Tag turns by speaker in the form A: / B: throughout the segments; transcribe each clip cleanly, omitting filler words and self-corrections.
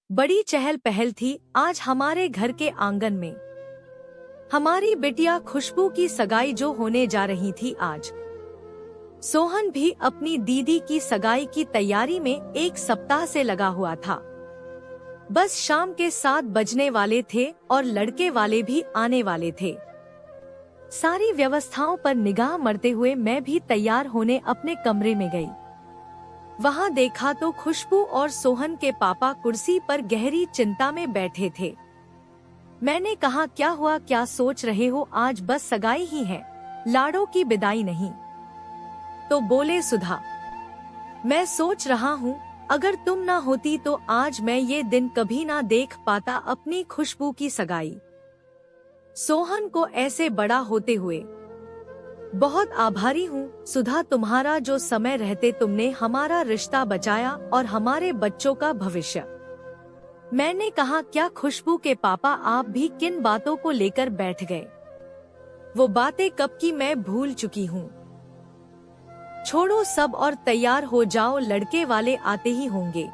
A: बड़ी चहल पहल थी आज हमारे घर के आंगन में। हमारी बिटिया खुशबू की सगाई जो होने जा रही थी आज। सोहन भी अपनी दीदी की सगाई की तैयारी में एक सप्ताह से लगा हुआ था। बस शाम के 7 बजने वाले थे और लड़के वाले भी आने वाले थे। सारी व्यवस्थाओं पर निगाह मरते हुए मैं भी तैयार होने अपने कमरे में गई। वहाँ देखा तो खुशबू और सोहन के पापा कुर्सी पर गहरी चिंता में बैठे थे। मैंने कहा, क्या हुआ, क्या सोच रहे हो? आज बस सगाई ही है, लाड़ों की विदाई नहीं। तो बोले, सुधा, मैं सोच रहा हूँ अगर तुम ना होती तो आज मैं ये दिन कभी ना देख पाता, अपनी खुशबू की सगाई। सोहन को ऐसे बड़ा होते हुए बहुत आभारी हूँ सुधा, तुम्हारा जो समय रहते तुमने हमारा रिश्ता बचाया और हमारे बच्चों का भविष्य। मैंने कहा, क्या खुशबू के पापा आप भी किन बातों को लेकर बैठ गए? वो बातें कब की मैं भूल चुकी हूँ। छोड़ो सब और तैयार हो जाओ, लड़के वाले आते ही होंगे।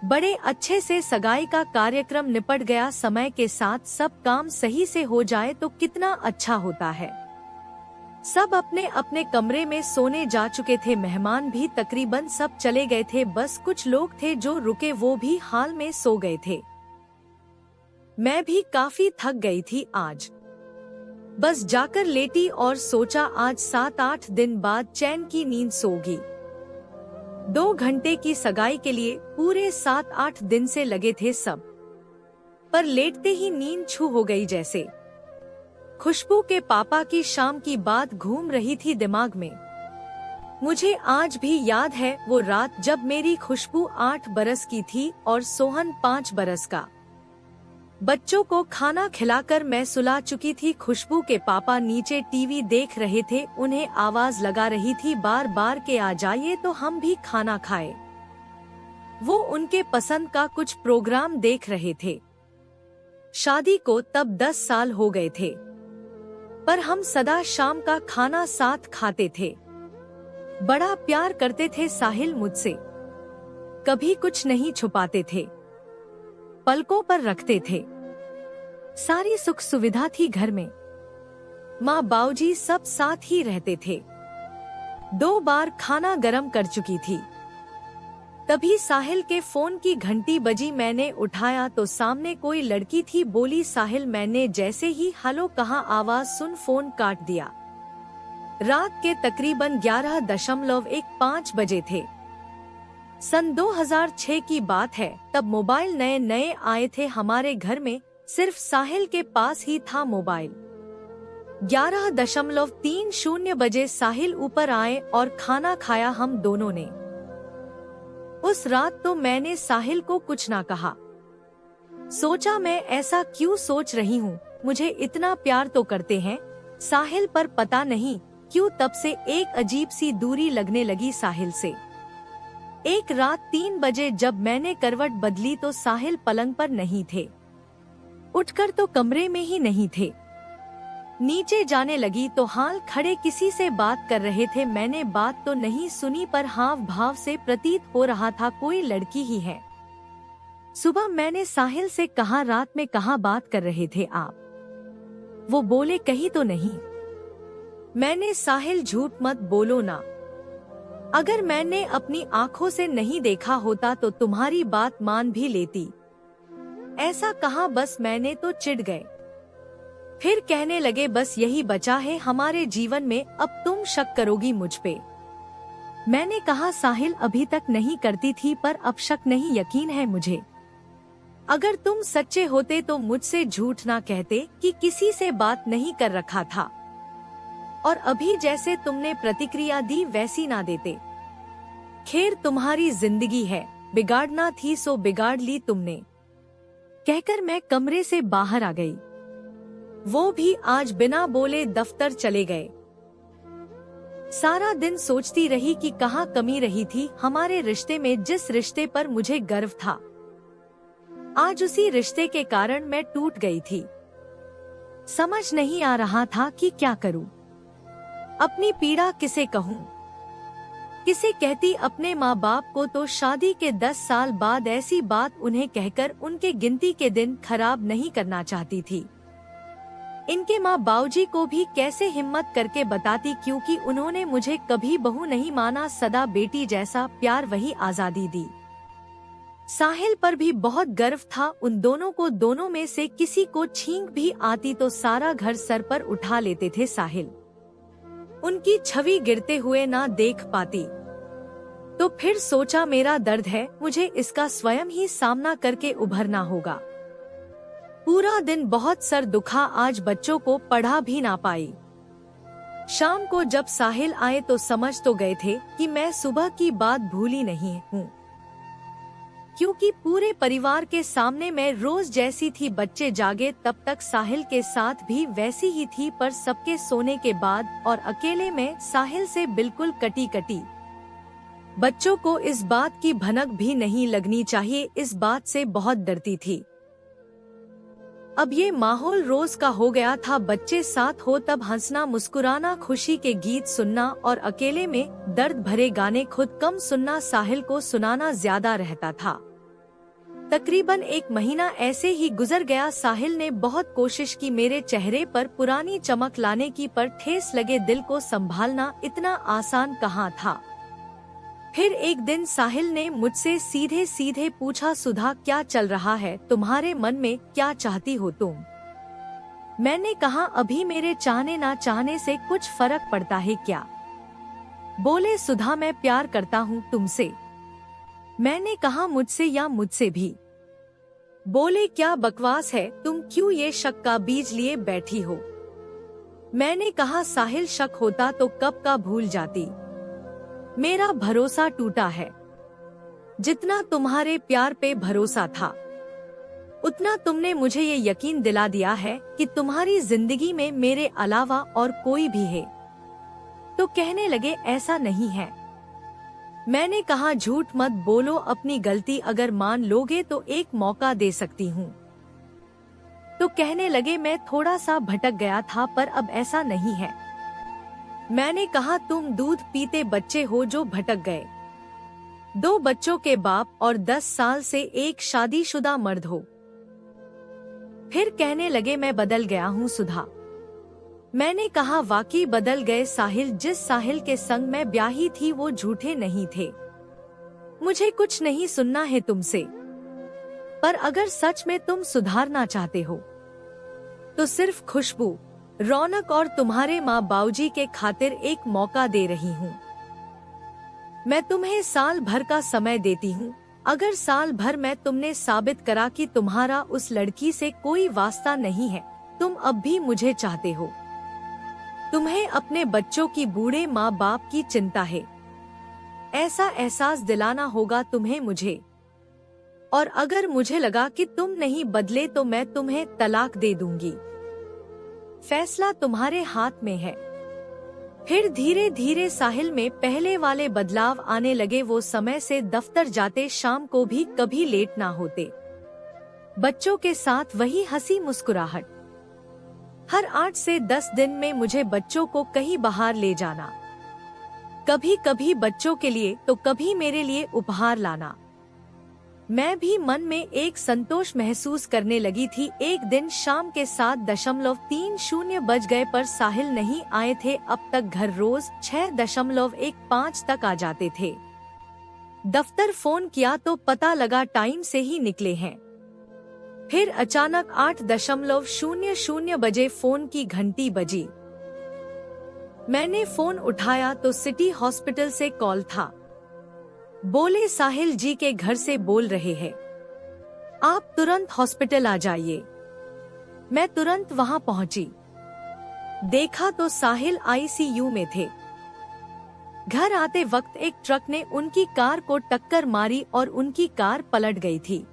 A: बड़े अच्छे से सगाई का कार्यक्रम निपट गया। समय के साथ सब काम सही से हो जाए तो कितना अच्छा होता है। सब अपने अपने कमरे में सोने जा चुके थे। मेहमान भी तकरीबन सब चले गए थे। बस कुछ लोग थे जो रुके, वो भी हाल में सो गए थे। मैं भी काफी थक गई थी आज। बस जाकर लेटी और सोचा आज 7-8 दिन बाद चैन की नींद सोगी। 2 घंटे की सगाई के लिए पूरे 7-8 दिन से लगे थे सब, पर लेटते ही नींद छू हो गई जैसे। खुशबू के पापा की शाम की बात घूम रही थी दिमाग में। मुझे आज भी याद है वो रात जब मेरी खुशबू 8 बरस की थी और सोहन 5 बरस का। बच्चों को खाना खिलाकर मैं सुला चुकी थी। खुशबू के पापा नीचे टीवी देख रहे थे। उन्हें आवाज लगा रही थी बार बार के, आ जाइए तो हम भी खाना खाए। वो उनके पसंद का कुछ प्रोग्राम देख रहे थे। शादी को तब 10 साल हो गए थे, पर हम सदा शाम का खाना साथ खाते थे। बड़ा प्यार करते थे साहिल मुझसे, कभी कुछ नहीं छुपाते थे, पलकों पर रखते थे। सारी सुख सुविधा थी घर में। माँ बाऊजी सब साथ ही रहते थे। 2 बार खाना गरम कर चुकी थी। तभी साहिल के फोन की घंटी बजी। मैंने उठाया तो सामने कोई लड़की थी। बोली, साहिल। मैंने जैसे ही हेलो कहा, आवाज सुन फोन काट दिया। रात के तकरीबन 11:15 बजे थे। सन 2006 की बात है। तब मोबाइल नए नए आए थे हमारे घर में। सिर्फ साहिल के पास ही था मोबाइल। 11:30 बजे साहिल ऊपर आए और खाना खाया हम दोनों ने। उस रात तो मैंने साहिल को कुछ ना कहा। सोचा, मैं ऐसा क्यों सोच रही हूँ, मुझे इतना प्यार तो करते हैं साहिल, पर पता नहीं क्यों तब से एक अजीब सी दूरी लगने लगी साहिल से। एक रात 3 बजे जब मैंने करवट बदली तो साहिल पलंग पर नहीं थे। उठकर तो कमरे में ही नहीं थे। नीचे जाने लगी तो हाल खड़े किसी से बात कर रहे थे। मैंने बात तो नहीं सुनी, पर हाव भाव से प्रतीत हो रहा था कोई लड़की ही है। सुबह मैंने साहिल से कहा, रात में कहाँ बात कर रहे थे आप? वो बोले, कहीं तो नहीं। मैंने, साहिल झूठ मत बोलो ना। अगर मैंने अपनी आंखों से नहीं देखा होता तो तुम्हारी बात मान भी लेती। ऐसा कहा, बस मैंने तो चिढ़ गए। फिर कहने लगे, बस यही बचा है हमारे जीवन में, अब तुम शक करोगी मुझ पे। मैंने कहा, साहिल अभी तक नहीं करती थी, पर अब शक नहीं, यकीन है मुझे। अगर तुम सच्चे होते तो मुझसे झूठ ना कहते कि किसी से बात नहीं कर रखा था, और अभी जैसे तुमने प्रतिक्रिया दी वैसी ना देते। खैर, तुम्हारी जिंदगी है, बिगाड़ना थी सो बिगाड़ ली तुमने। कहकर मैं कमरे से बाहर आ गई। वो भी आज बिना बोले दफ्तर चले गए। सारा दिन सोचती रही कि कहाँ कमी रही थी हमारे रिश्ते में, जिस रिश्ते पर मुझे गर्व था। आज उसी रिश्ते के कारण मैं टूट गई थी। समझ नहीं आ रहा था कि क्या करूं, अपनी पीड़ा किसे कहूं। किसे कहती अपने माँ बाप को तो शादी के 10 साल बाद ऐसी बात उन्हें कहकर उनके गिनती के दिन खराब नहीं करना चाहती थी। इनके माँ बाऊजी को भी कैसे हिम्मत करके बताती, क्योंकि उन्होंने मुझे कभी बहू नहीं माना, सदा बेटी जैसा प्यार, वही आजादी दी। साहिल पर भी बहुत गर्व था उन दोनों को। दोनों में से किसी को छींक भी आती तो सारा घर सर पर उठा लेते थे साहिल। उनकी छवि गिरते हुए ना देख पाती तो फिर सोचा मेरा दर्द है, मुझे इसका स्वयं ही सामना करके उभरना होगा। पूरा दिन बहुत सर दुखा, आज बच्चों को पढ़ा भी ना पाई। शाम को जब साहिल आए तो समझ तो गए थे कि मैं सुबह की बात भूली नहीं हूँ, क्योंकि पूरे परिवार के सामने मैं रोज जैसी थी। बच्चे जागे तब तक साहिल के साथ भी वैसी ही थी, पर सबके सोने के बाद और अकेले में साहिल से बिल्कुल कटी कटी। बच्चों को इस बात की भनक भी नहीं लगनी चाहिए, इस बात से बहुत डरती थी। अब ये माहौल रोज का हो गया था। बच्चे साथ हो तब हंसना, मुस्कुराना, खुशी के गीत सुनना और अकेले में दर्द भरे गाने खुद कम सुनना, साहिल को सुनाना ज्यादा रहता था। तकरीबन 1 महीना ऐसे ही गुजर गया। साहिल ने बहुत कोशिश की मेरे चेहरे पर पुरानी चमक लाने की, पर ठेस लगे दिल को संभालना इतना आसान कहाँ था। फिर एक दिन साहिल ने मुझसे सीधे सीधे पूछा, सुधा क्या चल रहा है, तुम्हारे मन में क्या चाहती हो तुम? मैंने कहा, अभी मेरे चाहने ना चाहने से कुछ फर्क पड़ता है क्या? बोले, सुधा मैं प्यार करता हूँ तुमसे। मैंने कहा, मुझसे या मुझसे भी? बोले, क्या बकवास है, तुम क्यों ये शक का बीज लिए बैठी हो? मैंने कहा, साहिल शक होता तो कब का भूल जाती। मेरा भरोसा टूटा है। जितना तुम्हारे प्यार पे भरोसा था, उतना तुमने मुझे ये यकीन दिला दिया है कि तुम्हारी जिंदगी में मेरे अलावा और कोई भी है। तो कहने लगे, ऐसा नहीं है। मैंने कहा, झूठ मत बोलो, अपनी गलती अगर मान लोगे तो एक मौका दे सकती हूँ। तो कहने लगे, मैं थोड़ा सा भटक गया था, पर अब ऐसा नहीं है। मैंने कहा, तुम दूध पीते बच्चे हो जो भटक गए, 2 बच्चों के बाप और 10 साल से एक शादीशुदा मर्द हो। फिर कहने लगे, मैं बदल गया हूँ सुधा। मैंने कहा, वाकई बदल गए साहिल। जिस साहिल के संग मैं ब्याही थी वो झूठे नहीं थे। मुझे कुछ नहीं सुनना है तुमसे, पर अगर सच में तुम सुधारना चाहते हो तो सिर्फ खुशबू, रौनक और तुम्हारे माँ बाऊजी के खातिर एक मौका दे रही हूँ। मैं तुम्हें साल भर का समय देती हूँ। अगर साल भर में तुमने साबित करा कि तुम्हारा उस लड़की से कोई वास्ता नहीं है, तुम अब भी मुझे चाहते हो, तुम्हें अपने बच्चों की, बूढ़े माँ बाप की चिंता है, ऐसा एहसास दिलाना होगा तुम्हें मुझे। और अगर मुझे लगा कि तुम नहीं बदले तो मैं तुम्हें तलाक दे दूंगी। फैसला तुम्हारे हाथ में है। फिर धीरे धीरे साहिल में पहले वाले बदलाव आने लगे। वो समय से दफ्तर जाते, शाम को भी कभी लेट ना होते। बच्चों के साथ वही हंसी मुस्कुराहट। हर 8 से 10 दिन में मुझे बच्चों को कहीं बाहर ले जाना, कभी कभी बच्चों के लिए तो कभी मेरे लिए उपहार लाना। मैं भी मन में एक संतोष महसूस करने लगी थी। एक दिन शाम के 7:30 बज गए पर साहिल नहीं आए थे। अब तक घर रोज 6:15 तक आ जाते थे। दफ्तर फोन किया तो पता लगा टाइम से ही निकले हैं। फिर अचानक 8:00 बजे फोन की घंटी बजी। मैंने फोन उठाया तो सिटी हॉस्पिटल से कॉल था। बोले, साहिल जी के घर से बोल रहे हैं, आप तुरंत हॉस्पिटल आ जाइए। मैं तुरंत वहां पहुंची। देखा तो साहिल आईसीयू में थे। घर आते वक्त एक ट्रक ने उनकी कार को टक्कर मारी और उनकी कार पलट गई थी।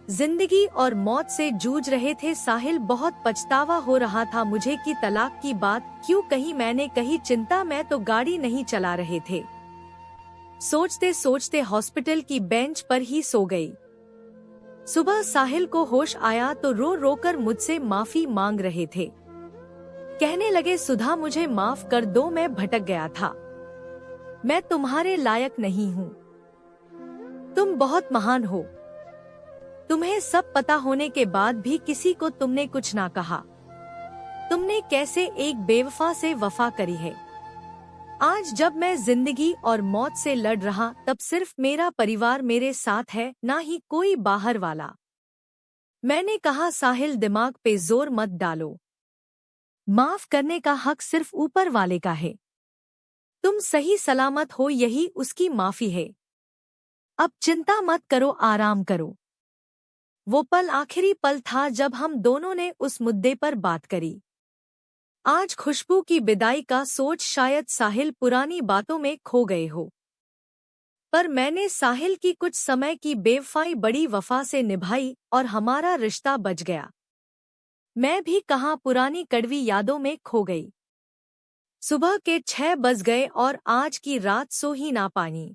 A: जिंदगी और मौत से जूझ रहे थे साहिल। बहुत पछतावा हो रहा था मुझे कि तलाक की बात क्यों कही मैंने, कही चिंता में तो गाड़ी नहीं चला रहे थे। सोचते सोचते हॉस्पिटल की बेंच पर ही सो गई। सुबह साहिल को होश आया तो रो रो कर मुझसे माफी मांग रहे थे। कहने लगे, सुधा मुझे माफ कर दो, मैं भटक गया था। मैं तुम्हारे लायक नहीं हूँ। तुम बहुत महान हो। तुम्हें सब पता होने के बाद भी किसी को तुमने कुछ ना कहा। तुमने कैसे एक बेवफा से वफा करी है। आज जब मैं जिंदगी और मौत से लड़ रहा तब सिर्फ मेरा परिवार मेरे साथ है, ना ही कोई बाहर वाला। मैंने कहा साहिल, दिमाग पे जोर मत डालो। माफ करने का हक सिर्फ ऊपर वाले का है। तुम सही सलामत हो, यही उसकी माफी है। अब चिंता मत करो, आराम करो। वो पल आखिरी पल था जब हम दोनों ने उस मुद्दे पर बात करी। आज खुशबू की विदाई का सोच शायद साहिल पुरानी बातों में खो गए हो, पर मैंने साहिल की कुछ समय की बेवफाई बड़ी वफा से निभाई और हमारा रिश्ता बच गया। मैं भी कहाँ पुरानी कड़वी यादों में खो गई। सुबह के 6 बज गए और आज की रात सो ही ना पानी।